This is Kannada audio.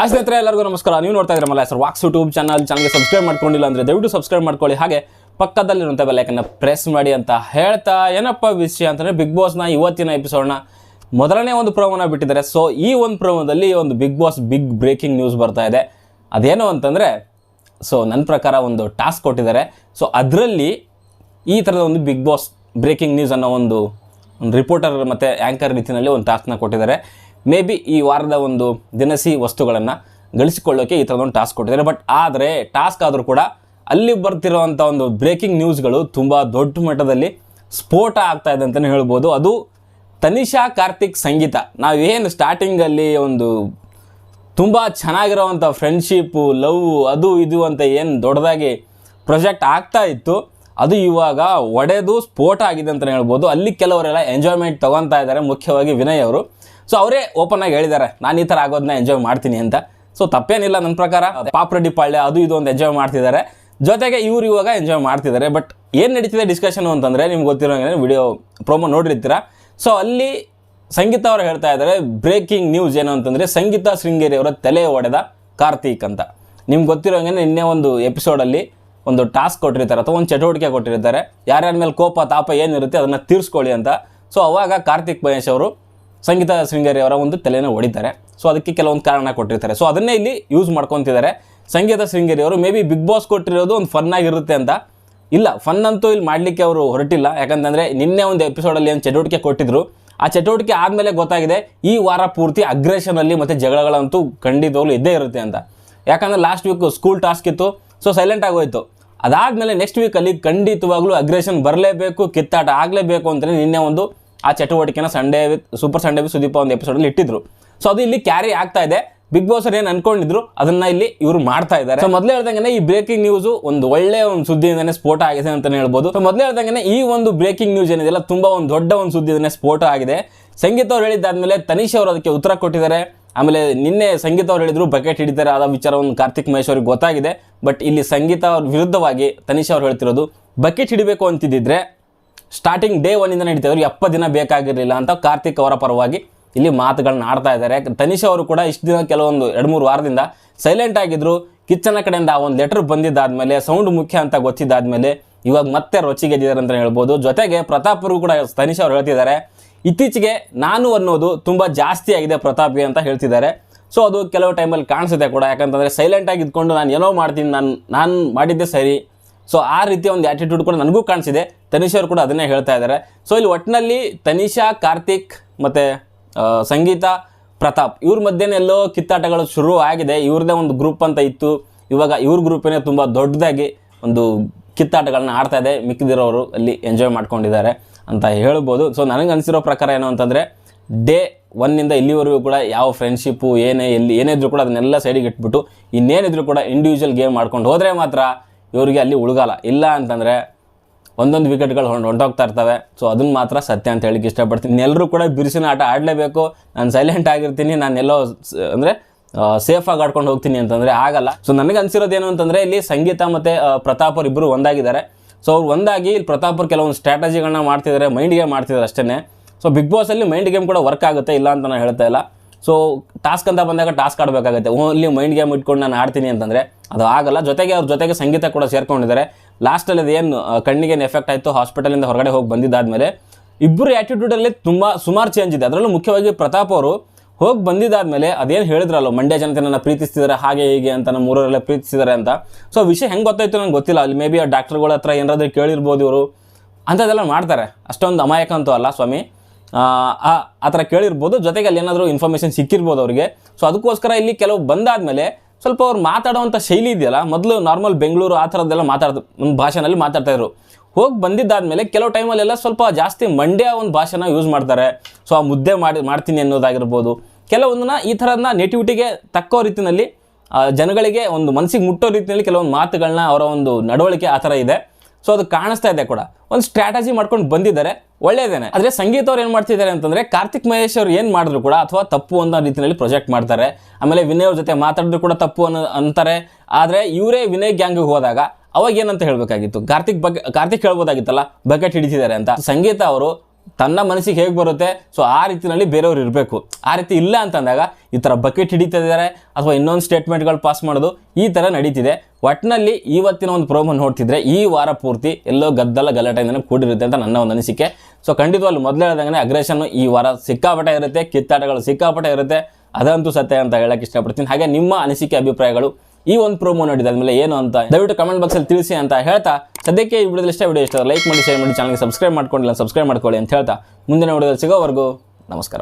ಹಾಯ್ ಸ್ನೇಹಿತರೆ, ಎಲ್ಲರಿಗೂ ನಮಸ್ಕಾರ. ನೀವು ನೋಡ್ತಾ ಇದ್ದೀರಾ ಮಲ್ಲ ಸರ್ ವಾಕ್ಸ್ ಯೂಟ್ಯೂಬ್ ಚಾನಲ್ಗೆ ಸಬ್ಸ್ಕ್ರೈಬ್ ಮಾಡ್ಕೊಂಡಿಲ್ಲ ಅಂದರೆ ದಯವಿಟ್ಟು ಸಬ್ಸ್ಕ್ರೈಬ್ ಮಾಡ್ಕೊಳ್ಳಿ. ಹಾಗೆ ಪಕ್ಕದಲ್ಲಿರುವಂಥ ಬೆಲ್ ಐಕನ್ನ ಪ್ರೆಸ್ ಮಾಡಿ ಅಂತ ಹೇಳ್ತಾ, ಏನಪ್ಪ ವಿಷಯ ಅಂತಂದರೆ ಬಿಗ್ ಬಾಸ್ನ ಇವತ್ತಿನ ಎಪಿಸೋಡ್ನ ಮೊದಲನೇ ಒಂದು ಪ್ರೋಮೋನ ಬಿಟ್ಟಿದ್ದಾರೆ. ಸೊ ಈ ಒಂದು ಪ್ರೋಮೋದಲ್ಲಿ ಒಂದು Bigg Boss big breaking news ಬರ್ತಾ ಇದೆ. ಅದೇನು ಅಂತಂದರೆ, ಸೊ ನನ್ನ ಪ್ರಕಾರ ಒಂದು ಟಾಸ್ಕ್ ಕೊಟ್ಟಿದ್ದಾರೆ. ಸೊ ಅದರಲ್ಲಿ ಈ ಥರದ ಒಂದು ಬಿಗ್ ಬಾಸ್ ಬ್ರೇಕಿಂಗ್ ನ್ಯೂಸ್ ಅನ್ನೋ ಒಂದು ರಿಪೋರ್ಟರ್ ಮತ್ತು ಆ್ಯಂಕರ್ ರೀತಿಯಲ್ಲಿ ಒಂದು ಟಾಸ್ಕ್ನ ಕೊಟ್ಟಿದ್ದಾರೆ. ಮೇ ಬಿ ಈ ವಾರದ ಒಂದು ದಿನಸಿ ವಸ್ತುಗಳನ್ನು ಗಳಿಸಿಕೊಳ್ಳೋಕೆ ಈ ಥರದೊಂದು ಟಾಸ್ಕ್ ಕೊಟ್ಟಿದ್ದಾರೆ. ಬಟ್ ಆದರೆ ಟಾಸ್ಕ್ ಆದರೂ ಕೂಡ ಅಲ್ಲಿ ಬರ್ತಿರೋವಂಥ ಒಂದು ಬ್ರೇಕಿಂಗ್ ನ್ಯೂಸ್ಗಳು ತುಂಬ ದೊಡ್ಡ ಮಟ್ಟದಲ್ಲಿ ಸ್ಫೋಟ ಆಗ್ತಾ ಇದೆ ಅಂತಲೇ ಹೇಳ್ಬೋದು. ಅದು ತನಿಷಾ, ಕಾರ್ತಿಕ್, ಸಂಗೀತ. ನಾವೇನು ಸ್ಟಾರ್ಟಿಂಗಲ್ಲಿ ಒಂದು ತುಂಬ ಚೆನ್ನಾಗಿರೋವಂಥ ಫ್ರೆಂಡ್ಶಿಪ್ಪು, ಲವ್, ಅದು ಇದು ಅಂತ ಏನು ದೊಡ್ಡದಾಗಿ ಪ್ರೊಜೆಕ್ಟ್ ಆಗ್ತಾ ಇತ್ತು, ಅದು ಇವಾಗ ಒಡೆದು ಸ್ಫೋಟ ಆಗಿದೆ ಅಂತಲೇ ಹೇಳ್ಬೋದು. ಅಲ್ಲಿ ಕೆಲವರೆಲ್ಲ ಎಂಜಾಯ್ಮೆಂಟ್ ತೊಗೊತಾ ಇದ್ದಾರೆ, ಮುಖ್ಯವಾಗಿ ವಿನಯ್ ಅವರು. ಸೊ ಅವರೇ ಓಪನ್ ಆಗಿ ಹೇಳಿದ್ದಾರೆ, ನಾನು ಈ ಥರ ಆಗೋದನ್ನ ಎಂಜಾಯ್ ಮಾಡ್ತೀನಿ ಅಂತ. ಸೊ ತಪ್ಪೇನಿಲ್ಲ ನನ್ನ ಪ್ರಕಾರ. ಪಾಪ್ರೆಡ್ಡಿ ಪಾಳ್ಯ ಅದು ಇದು ಒಂದು ಎಂಜಾಯ್ ಮಾಡ್ತಿದ್ದಾರೆ, ಜೊತೆಗೆ ಇವರು ಇವಾಗ ಎಂಜಾಯ್ ಮಾಡ್ತಿದ್ದಾರೆ. ಬಟ್ ಏನು ನಡೀತಿದೆ ಡಿಸ್ಕಷನು ಅಂತಂದರೆ, ನಿಮ್ಗೆ ಗೊತ್ತಿರೋ ವಿಡಿಯೋ ಪ್ರೋಮೋ ನೋಡಿರ್ತೀರ. ಸೊ ಅಲ್ಲಿ ಸಂಗೀತ ಅವರು ಹೇಳ್ತಾ ಇದ್ದಾರೆ, ಬ್ರೇಕಿಂಗ್ ನ್ಯೂಸ್ ಏನು ಅಂತಂದರೆ, ಸಂಗೀತ ಶೃಂಗೇರಿ ಅವರ ತಲೆ ಒಡೆದ ಕಾರ್ತಿಕ್ ಅಂತ. ನಿಮ್ಗೆ ಗೊತ್ತಿರೋ ನಿನ್ನೆ ಒಂದು ಎಪಿಸೋಡಲ್ಲಿ ಒಂದು ಟಾಸ್ಕ್ ಕೊಟ್ಟಿರ್ತಾರೆ ಅಥವಾ ಒಂದು ಚಟುವಟಿಕೆ ಕೊಟ್ಟಿರ್ತಾರೆ, ಯಾರ್ಯಾರ ಮೇಲೆ ಕೋಪ ತಾಪ ಏನಿರುತ್ತೆ ಅದನ್ನು ತೀರಿಸ್ಕೊಳ್ಳಿ ಅಂತ. ಸೊ ಅವಾಗ ಕಾರ್ತಿಕ್ ಮಹೇಶ್ ಅವರು ಸಂಗೀತ ಶೃಂಗೇರಿ ಅವರ ಒಂದು ತಲೆನ ಹೊಡಿತಾರೆ. ಸೊ ಅದಕ್ಕೆ ಕೆಲವೊಂದು ಕಾರಣ ಕೊಟ್ಟಿರ್ತಾರೆ. ಸೊ ಅದನ್ನೇ ಇಲ್ಲಿ ಯೂಸ್ ಮಾಡ್ಕೊತಿದ್ದಾರೆ ಸಂಗೀತ ಶೃಂಗೇರಿ ಅವರು. ಮೇ ಬಿ ಬಿಗ್ ಬಾಸ್ ಕೊಟ್ಟಿರೋದು ಒಂದು ಫನ್ ಆಗಿರುತ್ತೆ ಅಂತ. ಇಲ್ಲ, ಫನ್ ಅಂತೂ ಇಲ್ಲಿ ಮಾಡಲಿಕ್ಕೆ ಅವರು ಹೊರಟಿಲ್ಲ. ಯಾಕಂತಂದರೆ ನಿನ್ನೆ ಒಂದು ಎಪಿಸೋಡಲ್ಲಿ ಏನು ಚಟುವಟಿಕೆ ಕೊಟ್ಟಿದ್ರು, ಆ ಚಟುವಟಿಕೆ ಆದಮೇಲೆ ಗೊತ್ತಾಗಿದೆ ಈ ವಾರ ಪೂರ್ತಿ ಅಗ್ರೆಷನಲ್ಲಿ ಮತ್ತು ಜಗಳಗಳಂತೂ ಖಂಡಿತವಾಗ್ಲೂ ಇದ್ದೇ ಇರುತ್ತೆ ಅಂತ. ಯಾಕಂದರೆ ಲಾಸ್ಟ್ ವೀಕ್ ಸ್ಕೂಲ್ ಟಾಸ್ಕ್ ಇತ್ತು, ಸೊ ಸೈಲೆಂಟ್ ಆಗೋಯ್ತು. ಅದಾದಮೇಲೆ ನೆಕ್ಸ್ಟ್ ವೀಕಲ್ಲಿ ಖಂಡಿತವಾಗ್ಲೂ ಅಗ್ರೆಷನ್ ಬರಲೇಬೇಕು, ಕಿತ್ತಾಟ ಆಗಲೇಬೇಕು ಅಂತಲೇ ನಿನ್ನೆ ಒಂದು ಆ ಚಟುವಟಿಕೆನ ಸೂಪರ್ ಸಂಡೇ ವಿತ್ ಸುದೀಪ ಒಂದು ಎಪಿಸೋಡಲ್ಲಿ ಇಟ್ಟಿದ್ರು. ಸೊ ಅದು ಇಲ್ಲಿ ಕ್ಯಾರಿ ಆಗ್ತಾ ಇದೆ. ಬಿಗ್ ಬಾಸ್ ಏನು ಅನ್ಕೊಂಡಿದ್ರು ಅದನ್ನ ಇಲ್ಲಿ ಇವರು ಮಾಡ್ತಾ ಇದ್ದಾರೆ. ಸೊ ಮೊದಲೇ ಹೇಳ್ದಂಗೆ ಈ ಬ್ರೇಕಿಂಗ್ ನ್ಯೂಸ್ ಒಂದು ಒಳ್ಳೆ ಒಂದು ಸುದ್ದಿಯಿಂದನೇ ಸ್ಫೋಟ ಆಗಿದೆ ಅಂತಾನೆ ಹೇಳ್ಬೋದು. ಸೊ ಮೊದಲೇ ಹೇಳ್ದಂಗೆ ಈ ಒಂದು ಬ್ರೇಕಿಂಗ್ ನ್ಯೂಸ್ ಏನಿದೆಯಲ್ಲ, ತುಂಬಾ ಒಂದು ದೊಡ್ಡ ಒಂದು ಸುದ್ದಿಯಿಂದನೇ ಸ್ಫೋಟ ಆಗಿದೆ. ಸಂಗೀತ ಅವ್ರು ಹೇಳಿದ್ದಾದ್ಮೇಲೆ ತನಿಷ್ ಅವರು ಅದಕ್ಕೆ ಉತ್ತರ ಕೊಟ್ಟಿದ್ದಾರೆ. ಆಮೇಲೆ ನಿನ್ನೆ ಸಂಗೀತ ಅವ್ರು ಹೇಳಿದ್ರು ಬಕೆಟ್ ಹಿಡಿತಾರೆ, ಆದ ವಿಚಾರವನ್ನು ಕಾರ್ತಿಕ್ ಮಹೇಶ್ ಅವ್ರಿಗೆ ಗೊತ್ತಾಗಿದೆ. ಬಟ್ ಇಲ್ಲಿ ಸಂಗೀತ ಅವ್ರ ವಿರುದ್ಧವಾಗಿ ತನಿಷ್ ಅವ್ರು ಹೇಳ್ತಿರೋದು, ಬಕೆಟ್ ಹಿಡಿಬೇಕು ಅಂತಿದ್ದಿದ್ರೆ ಸ್ಟಾರ್ಟಿಂಗ್ ಡೇ 1 ಇಂದ ನಡೀತಿದ್ರು, 70 ದಿನ ಬೇಕಾಗಿರಲಿಲ್ಲ ಅಂತ ಕಾರ್ತಿಕ್ ಅವರ ಪರವಾಗಿ ಇಲ್ಲಿ ಮಾತುಗಳನ್ನ ಆಡ್ತಾ ಇದ್ದಾರೆ. ತನಿಷ್ ಅವರು ಕೂಡ ಇಷ್ಟು ದಿನ ಕೆಲವೊಂದು 2-3 ವಾರದಿಂದ ಸೈಲೆಂಟ್ ಆಗಿದ್ರು. ಕಿಚ್ಚನ ಕಡೆಯಿಂದ ಒಂದು ಲೆಟರ್ ಬಂದಿದ್ದಾದ್ಮೇಲೆ, ಸೌಂಡ್ ಮುಖ್ಯ ಅಂತ ಗೊತ್ತಿದ್ದಾದ್ಮೇಲೆ ಇವಾಗ ಮತ್ತೆ ರೊಚ್ಚಿಗೆದ್ದಿದ್ದಾರೆ ಅಂತ ಹೇಳ್ಬೋದು. ಜೊತೆಗೆ ಪ್ರತಾಪ್ ಅವರು ಕೂಡ ತನಿಷ್ ಅವರು ಹೇಳ್ತಿದ್ದಾರೆ, ಇತ್ತೀಚೆಗೆ ನಾನು ಅನ್ನೋದು ತುಂಬ ಜಾಸ್ತಿ ಆಗಿದೆ ಪ್ರತಾಪ್ಗೆ ಅಂತ ಹೇಳ್ತಿದ್ದಾರೆ. ಸೊ ಅದು ಕೆಲವು ಟೈಮಲ್ಲಿ ಕಾಣಿಸುತ್ತೆ ಕೂಡ. ಯಾಕಂತಂದರೆ ಸೈಲೆಂಟಾಗಿ ಇದ್ಕೊಂಡು ನಾನು ಏನೋ ಮಾಡ್ತೀನಿ, ನಾನು ಮಾಡಿದ್ದೆ ಸರಿ. ಸೊ ಆ ರೀತಿಯ ಒಂದು ಆ್ಯಟಿಟ್ಯೂಡ್ ಕೂಡ ನನಗೂ ಕಾಣಿಸಿದೆ. ತನಿಷ್ ಅವರು ಕೂಡ ಅದನ್ನೇ ಹೇಳ್ತಾ ಇದ್ದಾರೆ. ಸೊ ಇಲ್ಲಿ ಒಟ್ಟಿನಲ್ಲಿ ತನಿಷಾ, ಕಾರ್ತಿಕ್ ಮತ್ತು ಸಂಗೀತ, ಪ್ರತಾಪ್ ಇವ್ರ ಮಧ್ಯೆ ಎಲ್ಲೋ ಕಿತ್ತಾಟಗಳು ಶುರು ಆಗಿದೆ. ಇವ್ರದ್ದೇ ಒಂದು ಗ್ರೂಪ್ ಅಂತ ಇತ್ತು, ಇವಾಗ ಇವ್ರ ಗ್ರೂಪೇ ತುಂಬ ದೊಡ್ಡದಾಗಿ ಒಂದು ಕಿತ್ತಾಟಗಳನ್ನ ಆಡ್ತಾ ಇದೆ. ಮಿಕ್ಕಿದಿರೋರು ಅಲ್ಲಿ ಎಂಜಾಯ್ ಮಾಡ್ಕೊಂಡಿದ್ದಾರೆ ಅಂತ ಹೇಳ್ಬೋದು. ಸೊ ನನಗೆ ಅನಿಸಿರೋ ಪ್ರಕಾರ ಏನು ಅಂತಂದರೆ, ಡೇ 1 ಇಂದ ಇಲ್ಲಿವರೆಗೂ ಕೂಡ ಯಾವ ಫ್ರೆಂಡ್ಶಿಪ್ಪು ಏನಿದ್ರು ಕೂಡ ಅದನ್ನೆಲ್ಲ ಸೈಡಿಗೆ ಇಟ್ಬಿಟ್ಟು ಇನ್ನೇನಿದ್ರು ಕೂಡ ಇಂಡಿವಿಜುವಲ್ ಗೇಮ್ ಮಾಡ್ಕೊಂಡು ಹೋದರೆ ಮಾತ್ರ ಇವರಿಗೆ ಅಲ್ಲಿ ಉಳ್ಗಾಲ. ಇಲ್ಲ ಅಂತಂದರೆ ಒಂದೊಂದು ವಿಕೆಟ್ಗಳು ಹೊಂಟೋಗ್ತಾ ಇರ್ತವೆ. ಸೊ ಅದನ್ನು ಮಾತ್ರ ಸತ್ಯ ಅಂತ ಹೇಳಿಕ್ಕೆ ಇಷ್ಟಪಡ್ತೀನಿ. ಎಲ್ಲರೂ ಕೂಡ ಬಿರುಸಿನ ಆಟ ಆಡಲೇಬೇಕು, ನಾನು ಸೈಲೆಂಟ್ ಆಗಿರ್ತೀನಿ, ನಾನೆಲ್ಲೋ ಅಂದರೆ ಸೇಫಾಗಿ ಆಡ್ಕೊಂಡು ಹೋಗ್ತೀನಿ ಅಂತಂದರೆ ಆಗಲ್ಲ. ಸೊ ನನಗೆ ಅನಿಸಿರೋದೇನು ಅಂತಂದರೆ, ಇಲ್ಲಿ ಸಂಗೀತ ಮತ್ತು ಪ್ರತಾಪ್ ಅವ್ರು ಇಬ್ಬರು ಒಂದಾಗಿದ್ದಾರೆ. ಸೊ ಅವ್ರು ಒಂದಾಗಿ ಇಲ್ಲಿ ಪ್ರತಾಪ್ ಅವ್ರು ಕೆಲವೊಂದು ಸ್ಟ್ರಾಟಜಿಗಳನ್ನ ಮಾಡ್ತಿದ್ದಾರೆ, ಮೈಂಡ್ ಗೇಮ್ ಮಾಡ್ತಿದ್ದಾರೆ ಅಷ್ಟೇ. ಸೊ ಬಿಗ್ ಬಾಸಲ್ಲಿ ಮೈಂಡ್ ಗೇಮ್ ಕೂಡ ವರ್ಕ್ ಆಗುತ್ತೆ, ಇಲ್ಲ ಅಂತ ನಾನು ಹೇಳ್ತಾ ಇಲ್ಲ. ಸೊ ಟಾಸ್ಕ್ ಅಂತ ಬಂದಾಗ ಟಾಸ್ಕ್ ಆಡಬೇಕಾಗುತ್ತೆ. ಓನ್ಲಿ ಮೈಂಡ್ ಗೇಮ್ ಇಟ್ಕೊಂಡು ನಾನು ಆಡ್ತೀನಿ ಅಂತಂದರೆ ಅದು ಆಗಲ್ಲ. ಜೊತೆಗೆ ಅವ್ರ ಜೊತೆಗೆ ಸಂಗೀತ ಕೂಡ ಸೇರ್ಕೊಂಡಿದ್ದಾರೆ. ಲಾಸ್ಟಲ್ಲಿ ಅದೇನು ಕಣ್ಣಿಗೇನು ಎಫೆಕ್ಟ್ ಆಯಿತು, ಹಾಸ್ಪಿಟಲಿಂದ ಹೊರಗಡೆ ಹೋಗಿ ಬಂದಿದ್ದಾದಮೇಲೆ ಇಬ್ಬರು ಆ್ಯಟಿಟ್ಯೂಡಲ್ಲಿ ಸುಮಾರು ಚೇಂಜ್ ಇದೆ. ಅದರಲ್ಲೂ ಮುಖ್ಯವಾಗಿ ಪ್ರತಾಪ್ ಅವರು ಹೋಗಿ ಬಂದಿದ್ದಾದಮೇಲೆ ಅದೇನು ಹೇಳಿದ್ರಲ್ಲ, ಮಂಡ್ಯ ಜನತೆ ನನ್ನ ಪ್ರೀತಿಸ್ತಿದ್ದಾರೆ ಹಾಗೆ ಹೀಗೆ ಅಂತ, ನಮ್ಮ ಊರಲ್ಲ ಪ್ರೀತಿಸ್ತಿದ್ದಾರೆ ಅಂತ. ಸೊ ವಿಷಯ ಹೆಂಗೆ ಗೊತ್ತಾಯ್ತು ನಂಗೆ ಗೊತ್ತಿಲ್ಲ. ಅಲ್ಲಿ ಮೇ ಬಿ ಆ ಡಾಕ್ಟರ್ಗಳ ಹತ್ರ ಏನಾದರೂ ಕೇಳಿರ್ಬೋದು ಇವರು, ಅಂಥದ್ದೆಲ್ಲ ಮಾಡ್ತಾರೆ. ಅಷ್ಟೊಂದು ಅಮಾಯಕ ಅಂತೂ ಅಲ್ಲ ಸ್ವಾಮಿ, ಆ ಥರ ಕೇಳಿರ್ಬೋದು. ಜೊತೆಗೆ ಅಲ್ಲಿ ಏನಾದರೂ ಇನ್ಫಾರ್ಮೇಷನ್ ಸಿಕ್ಕಿರ್ಬೋದು ಅವರಿಗೆ. ಸೊ ಅದಕ್ಕೋಸ್ಕರ ಇಲ್ಲಿ ಕೆಲವು ಬಂದಾದಮೇಲೆ ಸ್ವಲ್ಪ ಅವ್ರು ಮಾತಾಡೋವಂಥ ಶೈಲಿ ಇದೆಯಲ್ಲ, ಮೊದಲು ನಾರ್ಮಲ್ ಬೆಂಗಳೂರು ಆ ಥರದ್ದೆಲ್ಲ ಒಂದು ಭಾಷೆನಲ್ಲಿ ಮಾತಾಡ್ತಾಯಿದ್ರು. ಹೋಗಿ ಬಂದಿದ್ದಾದಮೇಲೆ ಕೆಲವು ಟೈಮಲ್ಲೆಲ್ಲ ಸ್ವಲ್ಪ ಜಾಸ್ತಿ ಮಂಡ್ಯ ಒಂದು ಭಾಷೆನ ಯೂಸ್ ಮಾಡ್ತಾರೆ. ಸೊ ಆ ಮುದ್ದೆ ಮಾಡ್ತೀನಿ ಅನ್ನೋದಾಗಿರ್ಬೋದು, ಕೆಲವೊಂದನ್ನ ಈ ಥರದನ್ನ ನೇಟಿವಿಟಿಗೆ ತಕ್ಕೋ ರೀತಿಯಲ್ಲಿ ಜನಗಳಿಗೆ ಒಂದು ಮನಸ್ಸಿಗೆ ಮುಟ್ಟೋ ರೀತಿಯಲ್ಲಿ ಕೆಲವೊಂದು ಮಾತುಗಳನ್ನ, ಅವರ ಒಂದು ನಡವಳಿಕೆ ಆ ಥರ ಇದೆ. ಸೊ ಅದು ಕಾಣಿಸ್ತಾ ಇದೆ ಕೂಡ. ಒಂದು ಸ್ಟ್ರಾಟಜಿ ಮಾಡ್ಕೊಂಡು ಬಂದಿದ್ದಾರೆ, ಒಳ್ಳೆಯದೇನೆ. ಆದರೆ ಸಂಗೀತ ಅವ್ರು ಏನು ಮಾಡ್ತಿದ್ದಾರೆ ಅಂತಂದರೆ, ಕಾರ್ತಿಕ್ ಮಹೇಶ್ ಅವ್ರು ಏನು ಮಾಡಿದ್ರು ಕೂಡ ಅಥವಾ ತಪ್ಪು ಅನ್ನೋ ರೀತಿಯಲ್ಲಿ ಪ್ರೊಜೆಕ್ಟ್ ಮಾಡ್ತಾರೆ. ಆಮೇಲೆ ವಿನಯ್ ಅವ್ರ ಜೊತೆ ಮಾತಾಡಿದ್ರು ಕೂಡ ತಪ್ಪು ಅಂತಾರೆ. ಆದರೆ ಇವರೇ ವಿನಯ್ ಗ್ಯಾಂಗಿಗೆ ಹೋದಾಗ ಅವಾಗ ಏನಂತ ಹೇಳಬೇಕಾಗಿತ್ತು, ಕಾರ್ತಿಕ್ ಹೇಳ್ಬೋದಾಗಿತ್ತಲ್ಲ ಬಕೆಟ್ ಹಿಡಿತಿದ್ದಾರೆ ಅಂತ. ಸಂಗೀತ ಅವರು ತನ್ನ ಮನಸ್ಸಿಗೆ ಹೇಗೆ ಬರುತ್ತೆ ಸೊ ಆ ರೀತಿಯಲ್ಲಿ ಬೇರೆಯವ್ರು ಇರಬೇಕು. ಆ ರೀತಿ ಇಲ್ಲ ಅಂತಂದಾಗ ಈ ಥರ ಬಕೆಟ್ ಹಿಡಿತಿದ್ದಾರೆ ಅಥವಾ ಇನ್ನೊಂದು ಸ್ಟೇಟ್ಮೆಂಟ್ಗಳು ಪಾಸ್ ಮಾಡೋದು ಈ ಥರ ನಡೀತಿದೆ. ಒಟ್ಟಿನಲ್ಲಿ ಇವತ್ತಿನ ಒಂದು ಪ್ರೋಮೋ ನೋಡ್ತಿದ್ರೆ ಈ ವಾರ ಪೂರ್ತಿ ಎಲ್ಲೋ ಗಲಾಟೆಯಿಂದನೇ ಕೂಡಿರುತ್ತೆ ಅಂತ ನನ್ನ ಒಂದು ಅನಿಸಿಕೆ. ಸೊ ಖಂಡಿತವಾಗ್ಲೂ ಮೊದಲೇ ಹೇಳ್ದಂಗೆ ಅಗ್ರೆಷನ್ನು ಈ ವಾರ ಸಿಕ್ಕಾಪಟ್ಟೆ ಇರುತ್ತೆ, ಕಿತ್ತಾಟಗಳು ಸಿಕ್ಕಾಪಟ್ಟೆ ಇರುತ್ತೆ, ಅದಂತೂ ಸತ್ಯ ಅಂತ ಹೇಳಕ್ಕೆ ಇಷ್ಟಪಡ್ತೀನಿ. ಹಾಗೆ ನಿಮ್ಮ ಅನಿಸಿಕೆ ಅಭಿಪ್ರಾಯಗಳು ಈ ಒಂದು ಪ್ರೋಮೋ ನೋಡಿದಾದ್ಮೇಲೆ ಏನು ಅಂತ ದಯವಿಟ್ಟು ಕಮೆಂಟ್ ಬಾಕ್ಸಲ್ಲಿ ತಿಳಿಸಿ ಅಂತ ಹೇಳ್ತಾ, ಸದ್ಯಕ್ಕೆ ಈ ವಿಡಿಯೋ ಇಷ್ಟ ಲೈಕ್ ಮಾಡಿ, ಶೇರ್ ಮಾಡಿ, ಚಾನಲ್ಗೆ ಸಬ್ಸ್ಕ್ರೈಬ್ ಮಾಡ್ಕೊಂಡಿಲ್ಲ ಸಬ್ಸ್ಕ್ರೈಬ್ ಮಾಡ್ಕೊಳ್ಳಿ ಅಂತ ಹೇಳ್ತಾ ಮುಂದಿನ ವಿಡಿಯೋದಲ್ಲಿ ಸಿಗೋವರೆಗೂ ನಮಸ್ಕಾರ.